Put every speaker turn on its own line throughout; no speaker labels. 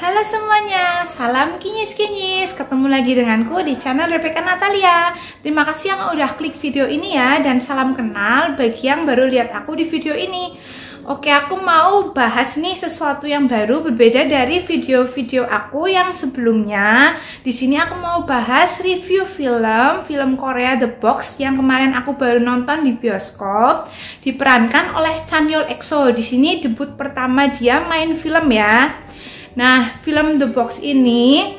Halo semuanya, salam kinyis-kinyis. Ketemu lagi denganku di channel Rebecca Natalia. Terima kasih yang udah klik video ini ya. Dan salam kenal bagi yang baru lihat aku di video ini. Oke, aku mau bahas nih sesuatu yang baru berbeda dari video-video aku yang sebelumnya. Di sini aku mau bahas review film Korea The Box yang kemarin aku baru nonton di bioskop, diperankan oleh Chanyeol EXO. Di sini debut pertama dia main film ya. Nah, film The Box ini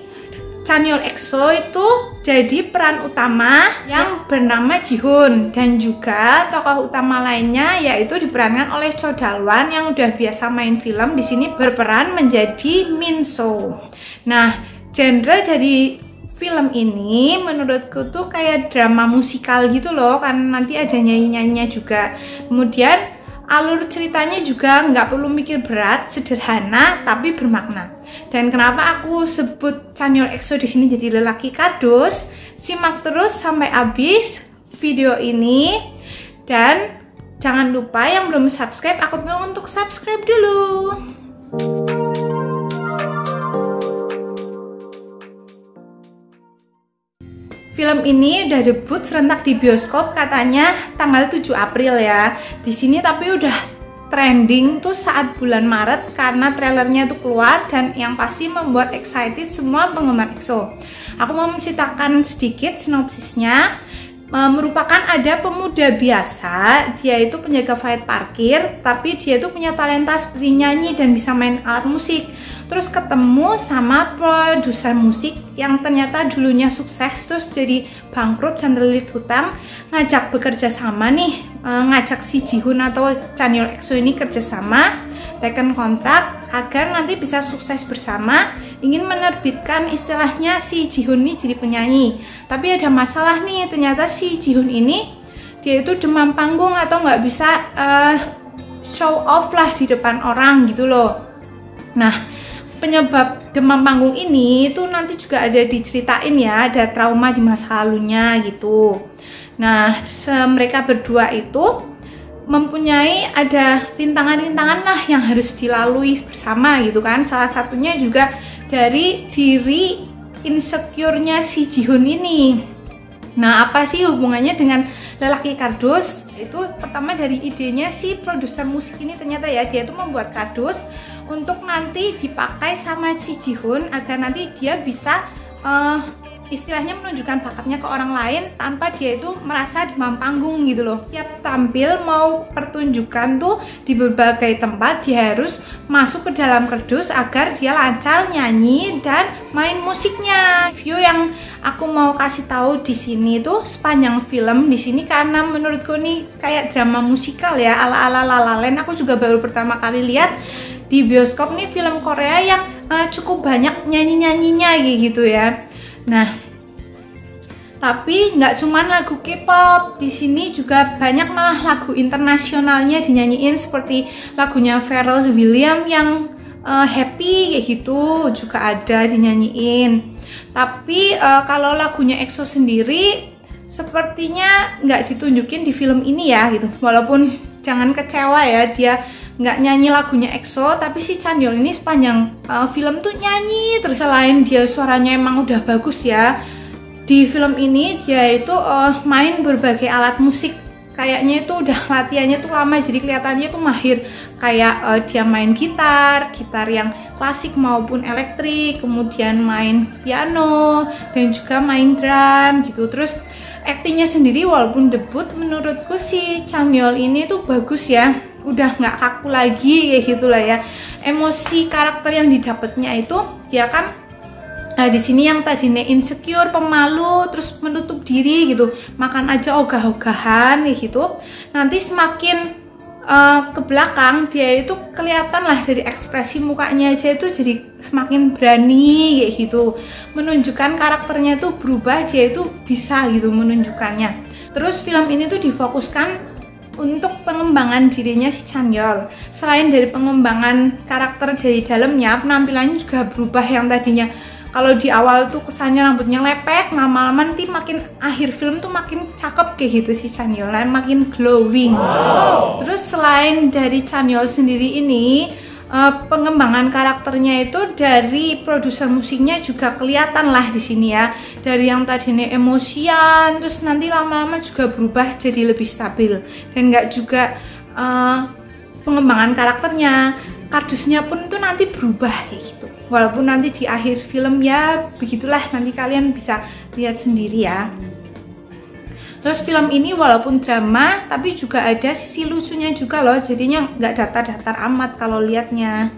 Chanyeol EXO itu jadi peran utama yang bernama Jihoon, dan juga tokoh utama lainnya yaitu diperankan oleh Cho Dalwan yang udah biasa main film, di sini berperan menjadi Min So. Nah, genre dari film ini menurutku tuh kayak drama musikal gitu loh, karena nanti ada nyanyi-nyanyinya juga. Kemudian alur ceritanya juga nggak perlu mikir berat, sederhana tapi bermakna. Dan kenapa aku sebut Chanyeol EXO di sini jadi lelaki kardus? Simak terus sampai habis video ini, dan jangan lupa yang belum subscribe, aku tunggu untuk subscribe dulu. Film ini udah debut serentak di bioskop katanya tanggal 7 April ya. Di sini tapi udah trending tuh saat bulan Maret karena trailernya tuh keluar, dan yang pasti membuat excited semua penggemar EXO. Aku mau menceritakan sedikit sinopsisnya. Merupakan ada pemuda biasa, dia itu penjaga valet parkir, tapi dia itu punya talenta seperti nyanyi dan bisa main alat musik. Terus ketemu sama produser musik yang ternyata dulunya sukses, terus jadi bangkrut dan terlilit hutang, ngajak bekerja sama nih, ngajak si Jihoon atau Chanyeol EXO ini kerjasama, teken kontrak agar nanti bisa sukses bersama, ingin menerbitkan istilahnya si Jihoon ini jadi penyanyi. Tapi ada masalah nih, ternyata si Jihoon ini dia itu demam panggung atau nggak bisa show off lah di depan orang gitu loh. Nah, penyebab demam panggung ini itu nanti juga ada diceritain ya, ada trauma di masa lalunya gitu. Nah, mereka berdua itu mempunyai ada rintangan-rintangan lah yang harus dilalui bersama gitu kan. Salah satunya juga dari diri insecure-nya si Jihoon ini. Nah, apa sih hubungannya dengan lelaki kardus? Itu pertama dari idenya si produser musik ini, ternyata ya dia itu membuat kardus untuk nanti dipakai sama si Jihoon agar nanti dia bisa istilahnya menunjukkan bakatnya ke orang lain tanpa dia itu merasa demam panggung gitu loh. Tiap tampil mau pertunjukan tuh di berbagai tempat dia harus masuk ke dalam kardus agar dia lancar nyanyi dan main musiknya. View yang aku mau kasih tahu di sini tuh sepanjang film di sini, karena menurutku nih kayak drama musikal ya, ala-ala La La Land. Aku juga baru pertama kali lihat di bioskop nih film Korea yang cukup banyak nyanyi-nyanyinya gitu ya. Nah, tapi nggak cuman lagu K-pop, di sini juga banyak malah lagu internasionalnya dinyanyiin, seperti lagunya Pharrell Williams yang Happy kayak gitu juga ada dinyanyiin. Tapi kalau lagunya EXO sendiri sepertinya nggak ditunjukin di film ini ya gitu. Walaupun jangan kecewa ya, dia nggak nyanyi lagunya EXO, tapi si Chanyeol ini sepanjang film tuh nyanyi terus. Selain dia suaranya emang udah bagus ya, di film ini dia itu main berbagai alat musik. Kayaknya itu udah latihannya tuh lama, jadi kelihatannya tuh mahir. Kayak dia main gitar yang klasik maupun elektrik, kemudian main piano dan juga main drum gitu. Terus aktingnya sendiri walaupun debut, menurutku si Chanyeol ini tuh bagus ya, udah nggak kaku lagi kayak gitulah ya. Emosi karakter yang didapatnya itu dia kan di sini yang tadinya insecure, pemalu, terus menutup diri gitu, makan aja ogah-ogahan kayak gitu. Nanti semakin ke belakang dia itu kelihatan lah dari ekspresi mukanya aja itu jadi semakin berani kayak gitu, menunjukkan karakternya itu berubah, dia itu bisa gitu menunjukkannya. Terus film ini tuh difokuskan untuk pengembangan dirinya si Chanyeol. Selain dari pengembangan karakter dari dalamnya, penampilannya juga berubah. Yang tadinya kalau di awal tuh kesannya rambutnya lepek, lama-lama nanti makin akhir film tuh makin cakep kayak gitu si Chanyeol, makin glowing. Wow. Terus selain dari Chanyeol sendiri ini, pengembangan karakternya itu dari produser musiknya juga kelihatan lah di sini ya. Dari yang tadinya emosian, terus nanti lama-lama juga berubah jadi lebih stabil, dan nggak juga pengembangan karakternya, kardusnya pun tuh nanti berubah kayak gitu. Walaupun nanti di akhir film ya begitulah, nanti kalian bisa lihat sendiri ya. Terus film ini walaupun drama tapi juga ada sisi lucunya juga loh, jadinya nggak datar-datar amat kalau liatnya.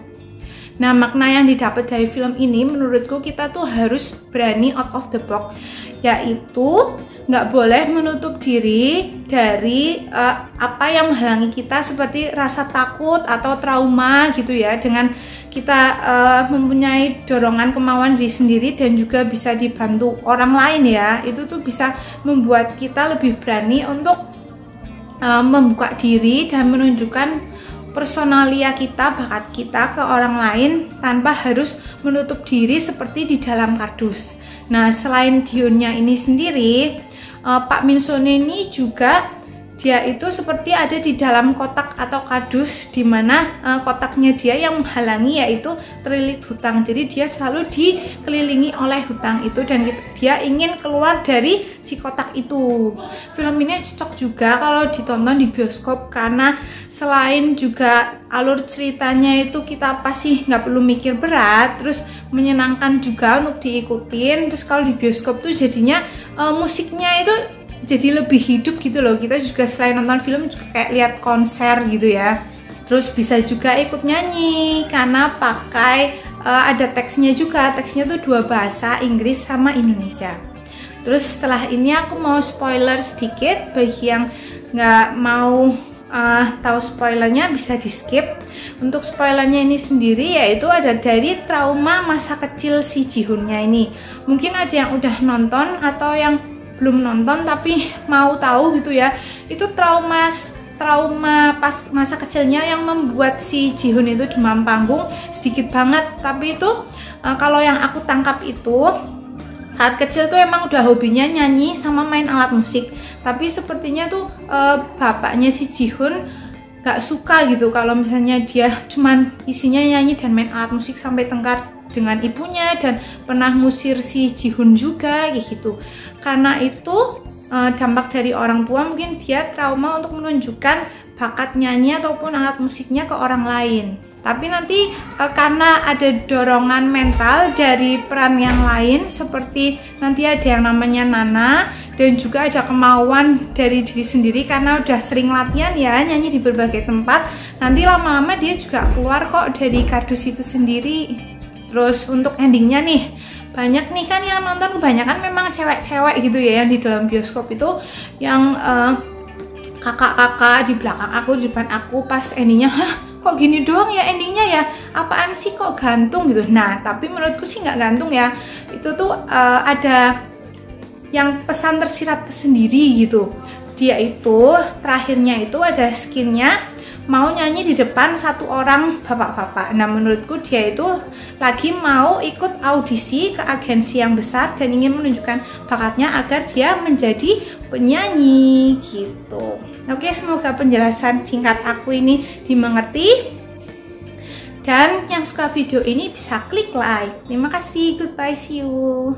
Nah, makna yang didapat dari film ini menurutku kita tuh harus berani out of the box, yaitu nggak boleh menutup diri dari apa yang menghalangi kita seperti rasa takut atau trauma gitu ya, dengan kita mempunyai dorongan kemauan diri sendiri dan juga bisa dibantu orang lain ya. Itu tuh bisa membuat kita lebih berani untuk membuka diri dan menunjukkan personalia kita, bakat kita ke orang lain tanpa harus menutup diri seperti di dalam kardus. Nah, selain Dionnya ini sendiri, Pak Min Soon ini juga dia itu seperti ada di dalam kotak atau kardus, di mana kotaknya dia yang menghalangi yaitu terlilit hutang. Jadi dia selalu dikelilingi oleh hutang itu dan dia ingin keluar dari si kotak itu. Film ini cocok juga kalau ditonton di bioskop karena selain juga alur ceritanya itu kita pasti nggak perlu mikir berat, terus menyenangkan juga untuk diikutin. Terus kalau di bioskop tuh jadinya musiknya itu jadi lebih hidup gitu loh. Kita juga selain nonton film juga kayak lihat konser gitu ya. Terus bisa juga ikut nyanyi karena pakai ada teksnya juga. Teksnya tuh 2 bahasa, Inggris sama Indonesia. Terus setelah ini aku mau spoiler sedikit, bagi yang nggak mau tahu spoilernya bisa di skip. Untuk spoilernya ini sendiri yaitu ada dari trauma masa kecil si Ji-hoonnya ini. Mungkin ada yang udah nonton atau yang belum nonton tapi mau tahu gitu ya. Itu trauma pas masa kecilnya yang membuat si Ji-hoon itu demam panggung sedikit banget. Tapi itu kalau yang aku tangkap itu saat kecil tuh emang udah hobinya nyanyi sama main alat musik. Tapi sepertinya tuh bapaknya si Ji-hoon gak suka gitu kalau misalnya dia cuman isinya nyanyi dan main alat musik sampai tengkar dengan ibunya, dan pernah ngusir si Ji-hoon juga kayak gitu. Karena itu dampak dari orang tua, mungkin dia trauma untuk menunjukkan bakat nyanyi ataupun alat musiknya ke orang lain. Tapi nanti karena ada dorongan mental dari peran yang lain, seperti nanti ada yang namanya Nana, dan juga ada kemauan dari diri sendiri karena udah sering latihan ya nyanyi di berbagai tempat. Nanti lama-lama dia juga keluar kok dari kardus itu sendiri. Terus untuk endingnya nih, banyak nih kan yang nonton kebanyakan memang cewek-cewek gitu ya, yang di dalam bioskop itu yang kakak-kakak di belakang aku, di depan aku, pas endingnya, hah kok gini doang ya endingnya ya, apaan sih kok gantung gitu. Nah tapi menurutku sih nggak gantung ya, itu tuh ada yang pesan tersirat tersendiri gitu. Dia itu terakhirnya itu ada skinnya mau nyanyi di depan satu orang bapak-bapak. Nah menurutku dia itu lagi mau ikut audisi ke agensi yang besar dan ingin menunjukkan bakatnya agar dia menjadi penyanyi gitu. Oke, semoga penjelasan singkat aku ini dimengerti, dan yang suka video ini bisa klik like. Terima kasih, goodbye, see you.